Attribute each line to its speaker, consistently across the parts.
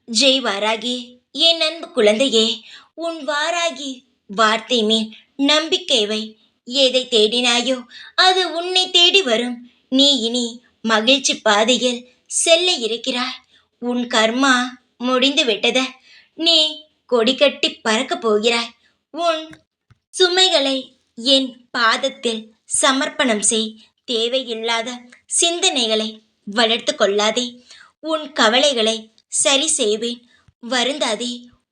Speaker 1: ஜெய் வாராகி. என் அன்பு குழந்தையே, உன் வாராகி வார்த்தை மேல் நம்பிக்கை வை. எதை தேடினாயோ அது உன்னை தேடி வரும். நீ இனி மகிழ்ச்சி பாதையில் செல்ல இருக்கிறாய். உன் கர்மா முடிந்து விட்டத. நீ கொடி கட்டி பறக்கப் போகிறாய். உன் சுமைகளை என் பாதத்தில் சமர்ப்பணம் செய். தேவையில்லாத சிந்தனைகளை வளர்த்து கொள்ளாதே. உன் கவலைகளை சரி செய்வேன். வருந்தாதே.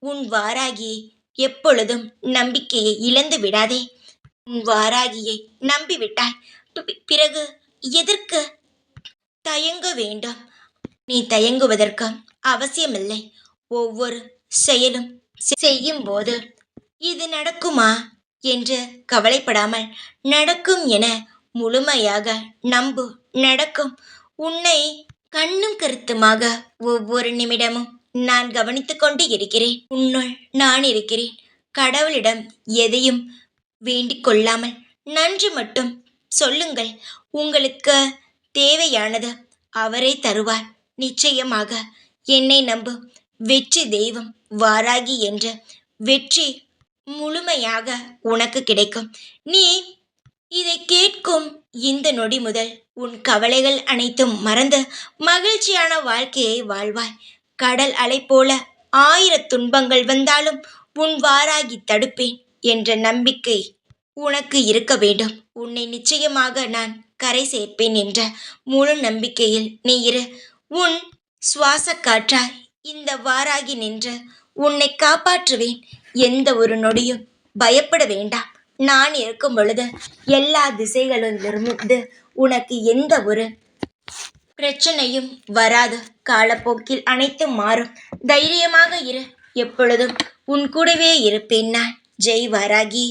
Speaker 1: உன் வாராகியை எப்பொழுதும் நம்பிக்கையை இழந்து விடாதே. உன் வாராகியை நம்பிவிட்டாய். பிறகு எதற்கு தயங்க வேண்டாம். நீ தயங்குவதற்கு அவசியமில்லை. ஒவ்வொரு செயலும் செய்யும் போது இது நடக்குமா என்று கவலைப்படாமல் நடக்கும் என முழுமையாக நம்பு. நடக்கும். உன்னை கண்ணும் கருத்துமாக ஒவ்வொரு நிமிடமும் நான் கவனித்துக் கொண்டு இருக்கிறேன். உன்னுள் நான் இருக்கிறேன். கடவுளிடம் எதையும் வேண்டிக் கொள்ளாமல் நன்றி மட்டும் சொல்லுங்கள். உங்களுக்கு தேவையானது அவரே தருவார். நிச்சயமாக என்னை நம்பு. வெற்றி தெய்வம் வாராகி என்ற வெற்றி முழுமையாக உனக்கு கிடைக்கும். நீ இதை கேட்கும் இந்த நொடி முதல் உன் கவலைகள் அனைத்தும் மறந்து மகிழ்ச்சியான வாழ்க்கையை வாழ்வாய். கடல் அலை போல 1000 துன்பங்கள் வந்தாலும் உன் வாராகி தடுப்பேன் என்ற நம்பிக்கை உனக்கு இருக்க வேண்டும். உன்னை நிச்சயமாக நான் கரை சேர்ப்பேன் என்ற முழு நம்பிக்கையில் நீ இரு. உன் சுவாச காற்றாய் இந்த வாராகி நின்று உன்னை காப்பாற்றுவேன். எந்த ஒரு நொடியும் பயப்பட வேண்டாம். நான் இருக்கும் பொழுது எல்லா திசைகளிலிருந்து உனக்கு எந்த ஒரு பிரச்சனையும் வராது. காலப்போக்கில் அனைத்தும் மாறும். தைரியமாக இரு. எப்பொழுதும் உன் கூடவே இருப்பேன் நான். ஜெய் வாராகி.